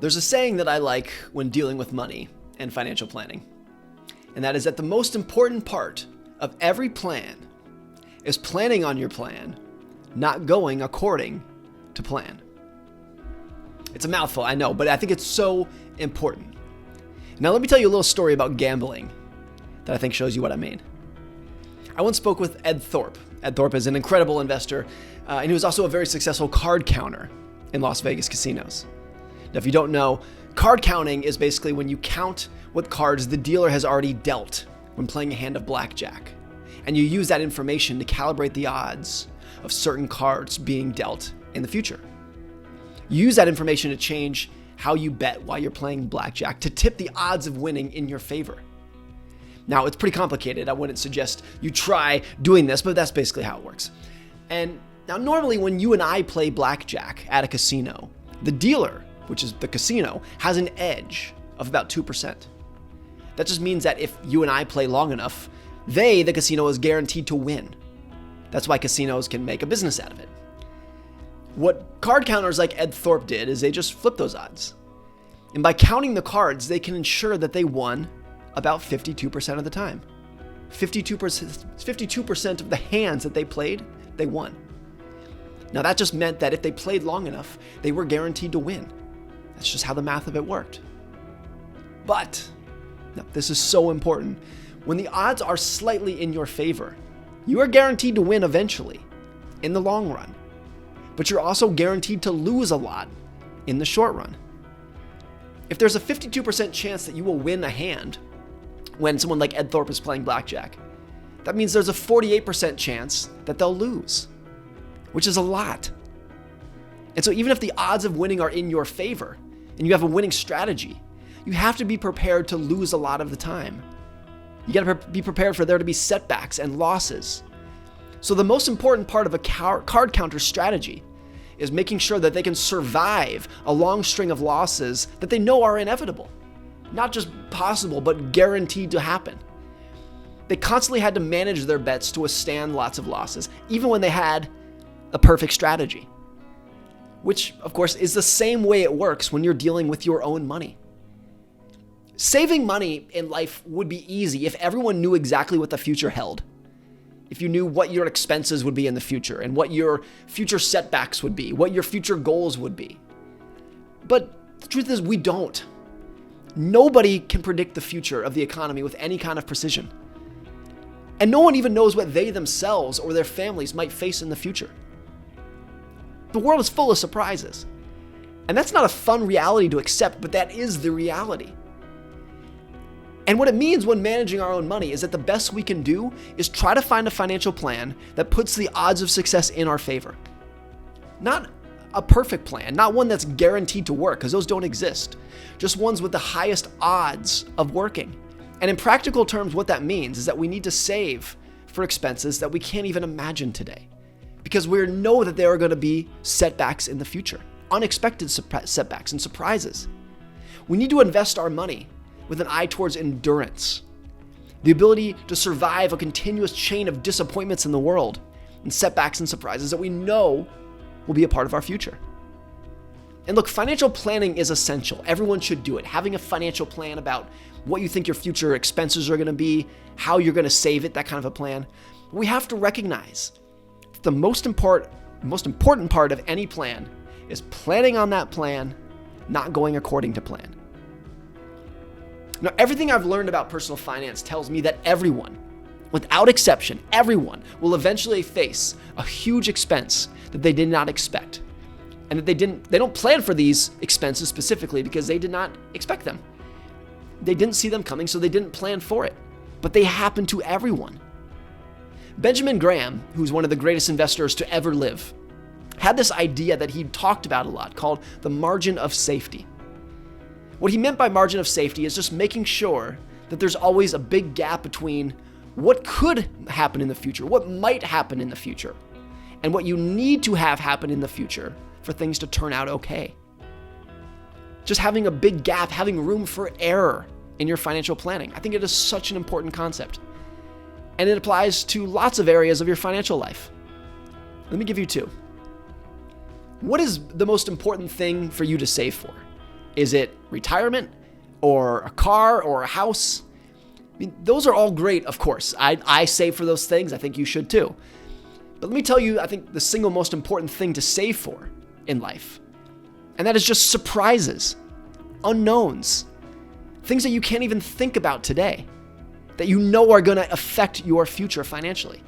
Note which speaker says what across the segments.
Speaker 1: There's a saying that I like when dealing with money and financial planning, and that is that the most important part of every plan is planning on your plan, not going according to plan. It's a mouthful, I know, but I think it's so important. Now let me tell you a little story about gambling that I think shows you what I mean. I once spoke with Ed Thorpe. Ed Thorpe is an incredible investor, and he was also a very successful card counter in Las Vegas casinos. Now, if you don't know, card counting is basically when you count what cards the dealer has already dealt when playing a hand of blackjack, and you use that information to calibrate the odds of certain cards being dealt in the future. You use that information to change how you bet while you're playing blackjack to tip the odds of winning in your favor. Now, it's pretty complicated. I wouldn't suggest you try doing this, but that's basically how it works. And now, normally when you and I play blackjack at a casino, the dealer, which is the casino, has an edge of about 2%. That just means that if you and I play long enough, the casino, is guaranteed to win. That's why casinos can make a business out of it. What card counters like Ed Thorpe did is they just flip those odds. And by counting the cards, they can ensure that they won about 52% of the time. 52% of the hands that they played, they won. Now that just meant that if they played long enough, they were guaranteed to win. That's just how the math of it worked. But, now this is so important, when the odds are slightly in your favor, you are guaranteed to win eventually, in the long run. But you're also guaranteed to lose a lot in the short run. If there's a 52% chance that you will win a hand when someone like Ed Thorpe is playing blackjack, that means there's a 48% chance that they'll lose, which is a lot. And so even if the odds of winning are in your favor and you have a winning strategy, you have to be prepared to lose a lot of the time. You gotta be prepared for there to be setbacks and losses. So the most important part of a card counter strategy is making sure that they can survive a long string of losses that they know are inevitable. Not just possible, but guaranteed to happen. They constantly had to manage their bets to withstand lots of losses, even when they had a perfect strategy. Which, of course, is the same way it works when you're dealing with your own money. Saving money in life would be easy if everyone knew exactly what the future held. If you knew what your expenses would be in the future and what your future setbacks would be, what your future goals would be. But the truth is, we don't. Nobody can predict the future of the economy with any kind of precision. And no one even knows what they themselves or their families might face in the future. The world is full of surprises. And that's not a fun reality to accept, but that is the reality. And what it means when managing our own money is that the best we can do is try to find a financial plan that puts the odds of success in our favor. Not a perfect plan, not one that's guaranteed to work, because those don't exist. Just ones with the highest odds of working. And in practical terms, what that means is that we need to save for expenses that we can't even imagine today. Because we know that there are going to be setbacks in the future, unexpected setbacks and surprises. We need to invest our money with an eye towards endurance, the ability to survive a continuous chain of disappointments in the world and setbacks and surprises that we know will be a part of our future. And look, financial planning is essential. Everyone should do it. Having a financial plan about what you think your future expenses are going to be, how you're going to save it, that kind of a plan. But we have to recognize the most important part of any plan is planning on that plan, not going according to plan. Now, everything I've learned about personal finance tells me that everyone, without exception, everyone will eventually face a huge expense that they did not expect. And that they don't plan for these expenses specifically because they did not expect them. They didn't see them coming, so they didn't plan for it. But they happen to everyone. Benjamin Graham, who's one of the greatest investors to ever live, had this idea that he talked about a lot called the margin of safety. What he meant by margin of safety is just making sure that there's always a big gap between what could happen in the future, what might happen in the future, and what you need to have happen in the future for things to turn out okay. Just having a big gap, having room for error in your financial planning. I think it is such an important concept. And it applies to lots of areas of your financial life. Let me give you two. What is the most important thing for you to save for? Is it retirement or a car or a house? I mean, those are all great, of course. I save for those things. I think you should too. But let me tell you, I think the single most important thing to save for in life, and that is just surprises, unknowns, things that you can't even think about today, that you know are going to affect your future financially.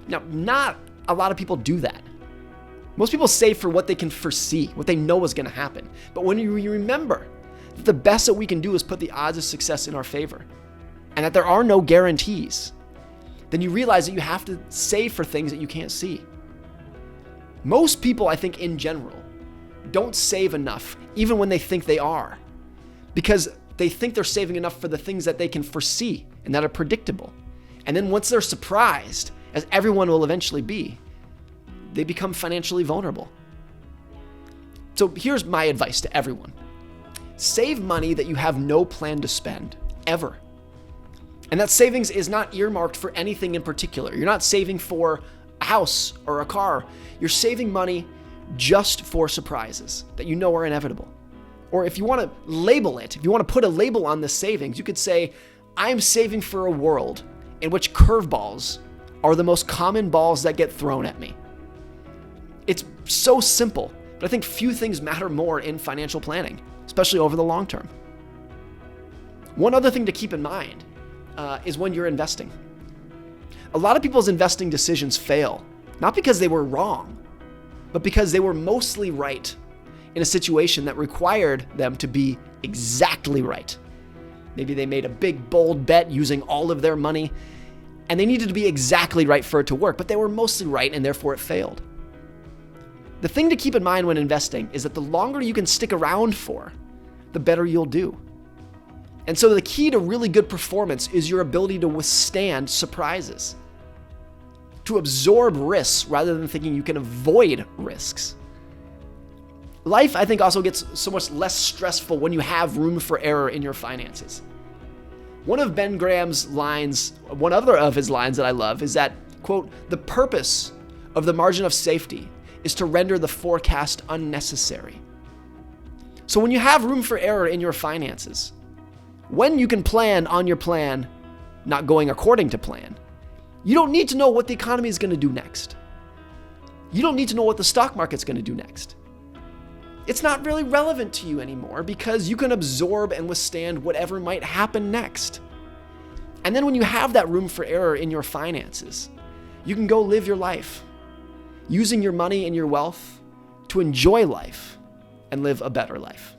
Speaker 1: Now, not a lot of people do that. Most people save for what they can foresee, what they know is going to happen. But when you remember that the best that we can do is put the odds of success in our favor, and that there are no guarantees, then you realize that you have to save for things that you can't see. Most people, I think in general, don't save enough, even when they think they are, because they think they're saving enough for the things that they can foresee and that are predictable. And then once they're surprised, as everyone will eventually be, they become financially vulnerable. So here's my advice to everyone. Save money that you have no plan to spend, ever. And that savings is not earmarked for anything in particular. You're not saving for a house or a car. You're saving money just for surprises that you know are inevitable. Or if you want to label it, if you want to put a label on this savings, you could say, I'm saving for a world in which curveballs are the most common balls that get thrown at me. It's so simple, but I think few things matter more in financial planning, especially over the long term. One other thing to keep in mind is when you're investing. A lot of people's investing decisions fail, not because they were wrong, but because they were mostly right in a situation that required them to be exactly right. Maybe they made a big, bold bet using all of their money, and they needed to be exactly right for it to work, but they were mostly right, and therefore it failed. The thing to keep in mind when investing is that the longer you can stick around for, the better you'll do. And so the key to really good performance is your ability to withstand surprises, to absorb risks rather than thinking you can avoid risks. Life, I think, also gets so much less stressful when you have room for error in your finances. One of Ben Graham's lines, one other of his lines that I love is that, quote, the purpose of the margin of safety is to render the forecast unnecessary. So when you have room for error in your finances, when you can plan on your plan not going according to plan, you don't need to know what the economy is going to do next. You don't need to know what the stock market's going to do next. It's not really relevant to you anymore because you can absorb and withstand whatever might happen next. And then when you have that room for error in your finances, you can go live your life, using your money and your wealth to enjoy life and live a better life.